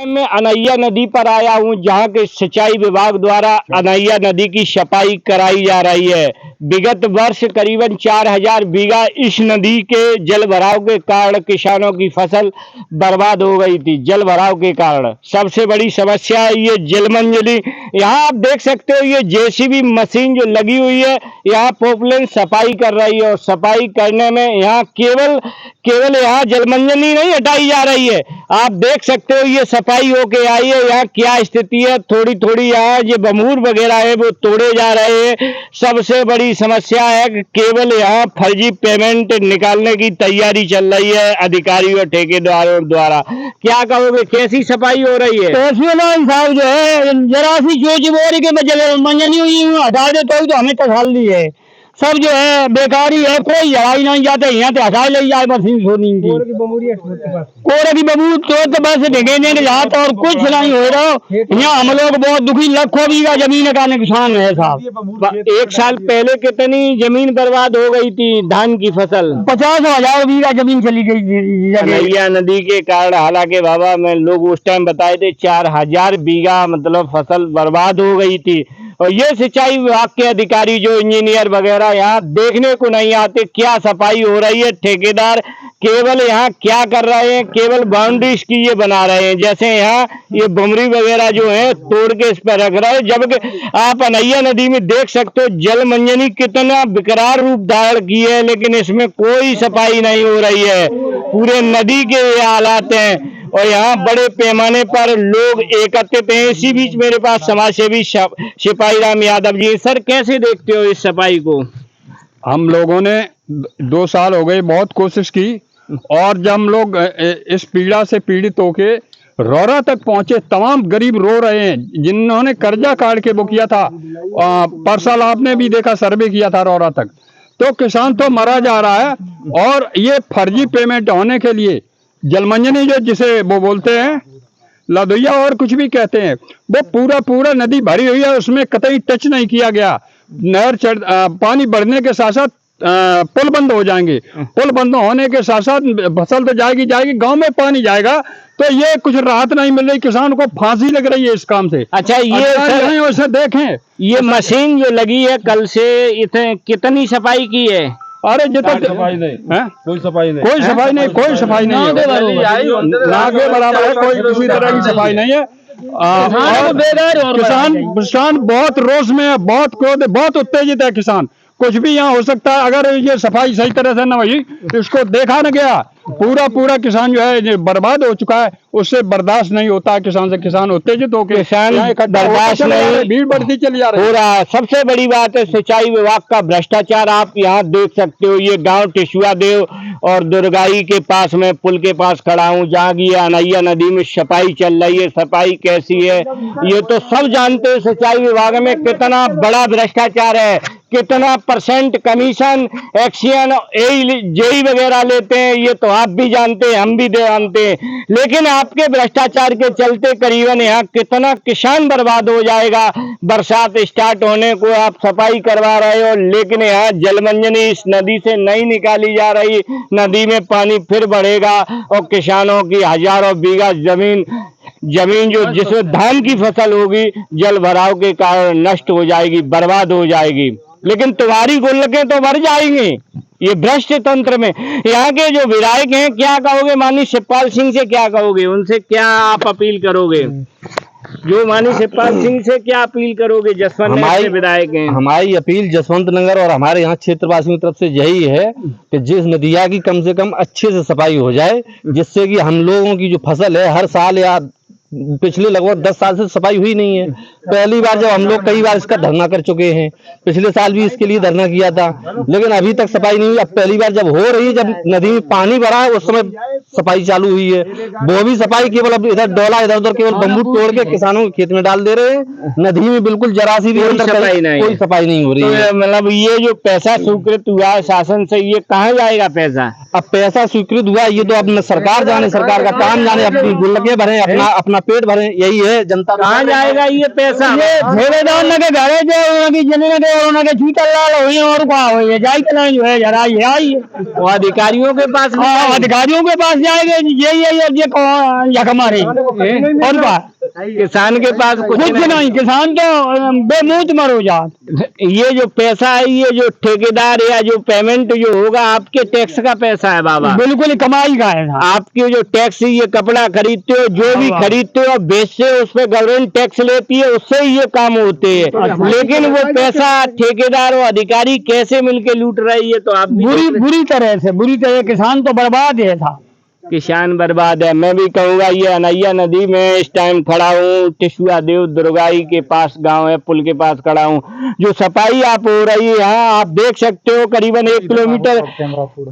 मैं अनैया नदी पर आया हूं, जहां के सिंचाई विभाग द्वारा अनैया नदी की सफाई कराई जा रही है। विगत वर्ष करीबन 4000 बीघा इस नदी के जल भराव के कारण किसानों की फसल बर्बाद हो गई थी। जल भराव के कारण सबसे बड़ी समस्या है ये जलमंजली। यहाँ आप देख सकते हो, ये जेसीबी मशीन जो लगी हुई है, यहाँ पॉपुलेशन सफाई कर रही है और सफाई करने में यहाँ केवल यहाँ जलमंजली नहीं हटाई जा रही है। आप देख सकते हो ये सफाई होके आई है। यहाँ क्या स्थिति है, थोड़ी थोड़ी यहाँ ये बमूर वगैरह है वो तोड़े जा रहे हैं। सबसे बड़ी समस्या है कि केवल यहाँ फर्जी पेमेंट निकालने की तैयारी चल रही है अधिकारियों और ठेकेदारों द्वारा। क्या कहोगे, कैसी सफाई हो रही है? साहब जो है जरा सी जो बोरी के जलमंजनी हुई हटा दे तो हमें तसल्ली है। सब जो है बेकारी है, कोई जलाई नहीं जाते, यहाँ से हटा ले जाए मशीन सोनी की कोरे की बबूर तो बस ढेंगे जाते और कुछ नहीं हो रहा। यहाँ हम लोग बहुत दुखी, लाखों बीघा जमीन का नुकसान है साहब। एक साल पहले कितनी जमीन बर्बाद हो गई थी धान की फसल? 50,000 बीघा जमीन चली गई अनैया नदी के कारण। हालांकि बाबा मैं लोग उस टाइम बताए थे 4000 बीघा मतलब फसल बर्बाद हो गई थी। और ये सिंचाई विभाग के अधिकारी जो इंजीनियर वगैरह यहाँ देखने को नहीं आते, क्या सफाई हो रही है। ठेकेदार केवल यहाँ क्या कर रहे हैं, केवल बाउंड्रीज की ये बना रहे हैं। जैसे यहाँ ये बुमरी वगैरह जो है तोड़ के इस पर रख रहे हैं, जबकि आप अनैया नदी में देख सकते हो जलमंजनी कितना विकराल रूप धारण की है, लेकिन इसमें कोई सफाई नहीं हो रही है। पूरे नदी के ये हालात हैं और यहाँ बड़े पैमाने पर लोग एकत्रित हैं। इसी बीच मेरे पास समाज सेवी सिपाही राम यादव जी। सर, कैसे देखते हो इस सफाई को? हम लोगों ने 2 साल हो गए बहुत कोशिश की, और जब हम लोग इस पीड़ा से पीड़ित होके रौरा तक पहुंचे, तमाम गरीब रो रहे हैं जिन्होंने कर्जा काट के वो किया था। परसाल आपने भी देखा, सर्वे किया था रौरा तक, तो किसान तो मरा जा रहा है। और ये फर्जी पेमेंट होने के लिए जलमंजनी जो जिसे वो बोलते हैं लदुइया और कुछ भी कहते हैं, वो पूरा नदी भरी हुई है, उसमें कतई टच नहीं किया गया। नहर पानी बढ़ने के साथ साथ पुल बंद हो जाएंगे। पुल बंद होने के साथ साथ फसल तो जाएगी, गांव में पानी जाएगा, तो ये कुछ राहत नहीं मिल रही, किसान को फांसी लग रही है इस काम से। अच्छा, ये वैसे देखें, ये मशीन जो लगी है कल से, इतने कितनी सफाई की है? अरे जितना सफाई नहीं है, कोई सफाई नहीं ना के बराबर है, कोई किसी तरह की सफाई नहीं है। किसान बहुत रोष में है, बहुत क्रोध है, बहुत उत्तेजित है किसान। कुछ भी यहाँ हो सकता है अगर ये सफाई सही तरह से न हुई, इसको देखा न गया, पूरा किसान जो है बर्बाद हो चुका है। उससे बर्दाश्त नहीं होता, किसान उत्तेजित होकर बर्दाश्त नहीं, भीड़ बढ़ती चली जा रही हो रहा है। सबसे बड़ी बात है सिंचाई विभाग का भ्रष्टाचार। आप यहाँ देख सकते हो, ये गांव टिशुआ देव और दुर्गाई के पास में पुल के पास खड़ा हूँ, जहाँ की अनैया नदी में सफाई चल रही है। सफाई कैसी है ये तो सब जानते हैं। सिंचाई विभाग में कितना बड़ा भ्रष्टाचार है, कितना % कमीशन, एक्शन, जेई वगैरह लेते हैं, ये तो आप भी जानते हैं, हम भी जानते हैं। लेकिन आपके भ्रष्टाचार के चलते करीबन यहाँ कितना किसान बर्बाद हो जाएगा। बरसात स्टार्ट होने को आप सफाई करवा रहे हो, लेकिन यहाँ जलमंजनी इस नदी से नहीं निकाली जा रही। नदी में पानी फिर बढ़ेगा और किसानों की हजारों बीघा जमीन जो जिसमें धान की फसल होगी जल भराव के कारण नष्ट हो जाएगी, बर्बाद हो जाएगी। लेकिन तुम्हारी गुल्लकें तो भर जाएंगी ये भ्रष्ट तंत्र में। यहाँ के जो विधायक हैं, क्या कहोगे? माननीय शिवपाल सिंह से क्या कहोगे? उनसे क्या आप अपील करोगे? जो माननीय शिवपाल सिंह से क्या अपील करोगे? जसवंत नगर के विधायक हैं। हमारी अपील जसवंत नगर और हमारे यहाँ क्षेत्रवासियों की तरफ से यही है कि जिस नदिया की कम से कम अच्छे से सफाई हो जाए, जिससे कि हम लोगों की जो फसल है हर साल या पिछले लगभग 10 साल से सफाई हुई नहीं है। पहली बार जब हम लोग कई बार इसका धरना कर चुके हैं, पिछले साल भी इसके लिए धरना किया था, लेकिन अभी तक सफाई नहीं हुई। अब पहली बार जब हो रही है, जब नदी में पानी भरा है, उस समय सफाई चालू हुई है। वो भी सफाई केवल अब इधर डोला इधर उधर केवल बम्बू तोड़ के किसानों के खेत में डाल दे रहे हैं। नदी में बिल्कुल जरा सी भी कोई सफाई नहीं हो रही है। मतलब ये जो पैसा स्वीकृत हुआ है शासन से, ये कहाँ जाएगा पैसा? अब पैसा स्वीकृत हुआ ये तो अब सरकार जाने, सरकार का काम जाने, अपनी गुल्लकें भरे, अपना पेट भरे, यही है जनता। कहाँ जाएगा ये पैसा? ये ठेकेदार ने के घरे जो उनकी जमीन के उनके छूटल लाल हुई और का हुई जाई चला जो है जरा ये आई वो अधिकारियों के पास नहीं हाँ, आए? अधिकारियों के पास जाएंगे ये कौन यक मारे और का किसान के पास कुछ कुछ नहीं, किसान तो बेमुंह मरो जात। ये जो पैसा है, ये जो ठेकेदार या जो पेमेंट जो होगा आपके टैक्स का पैसा है बाबा। बिल्कुल कमाई का है साहब। आपके जो टैक्स, ये कपड़ा खरीदते हो, जो भी खरीदते हो बेचते हो, उस पे गवर्नमेंट टैक्स लेती है, उससे ही ये काम होते हैं। लेकिन वो पैसा ठेकेदार और अधिकारी कैसे मिलके लूट रही है, तो आप भी बुरी तरह किसान तो बर्बाद है था। किसान बर्बाद है। मैं भी कहूँगा, ये अनैया नदी में इस टाइम खड़ा हूँ, टिशुआ देव दुर्गाई के पास गांव है, पुल के पास खड़ा हूँ। जो सफाई आप हो रही है यहाँ आप देख सकते हो, करीबन 1 किलोमीटर,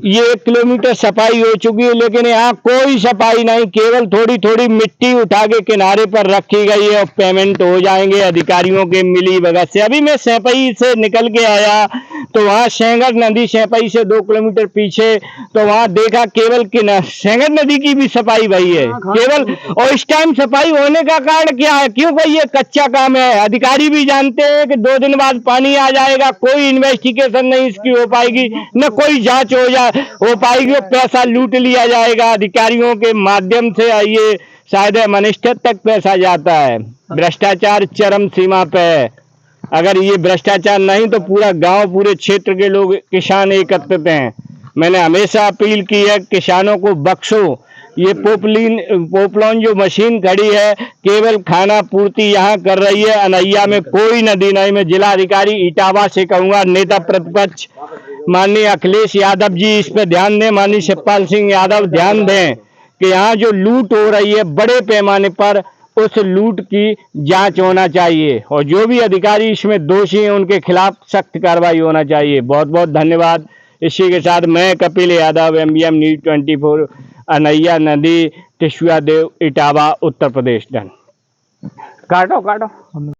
ये 1 किलोमीटर सफाई हो चुकी है, लेकिन यहाँ कोई सफाई नहीं, केवल थोड़ी थोड़ी मिट्टी उठा के किनारे पर रखी गई है और पेमेंट हो जाएंगे अधिकारियों के मिली भगत से। अभी मैं सैपई से निकल के आया तो वहाँ सेंगर नदी, सैपई से 2 किलोमीटर पीछे, तो वहाँ देखा केवल सेंगर नदी की भी सफाई भई है केवल। और इस टाइम सफाई होने का कारण क्या है? क्यों भाई ये कच्चा काम है। अधिकारी भी जानते हैं कि 2 दिन बाद पानी आ जाएगा, कोई इन्वेस्टिगेशन नहीं इसकी हो पाएगी, न कोई जांच हो पाएगी, पैसा लूट लिया जाएगा अधिकारियों के माध्यम से। ये शायद मिनिस्टर तक पैसा जाता है। भ्रष्टाचार चरम सीमा पे है। अगर ये भ्रष्टाचार नहीं तो पूरा गांव, पूरे क्षेत्र के लोग, किसान एकत्रित हैं। मैंने हमेशा अपील की है, किसानों को बख्शो। ये पोपलॉन जो मशीन खड़ी है केवल खाना पूर्ति यहाँ कर रही है, अनैया में कोई नदी नहीं। मैं जिलाधिकारी इटावा से कहूँगा, नेता प्रतिपक्ष माननीय अखिलेश यादव जी इस पे ध्यान दें, माननीय शिवपाल सिंह यादव ध्यान दें कि यहाँ जो लूट हो रही है बड़े पैमाने पर, उस लूट की जांच होना चाहिए और जो भी अधिकारी इसमें दोषी हैं उनके खिलाफ सख्त कार्रवाई होना चाहिए। बहुत बहुत धन्यवाद। इसी के साथ मैं कपिल यादव, MBM न्यूज़ 24, अनैया नदी, टिशुआ देव, इटावा, उत्तर प्रदेश। डन। काटो।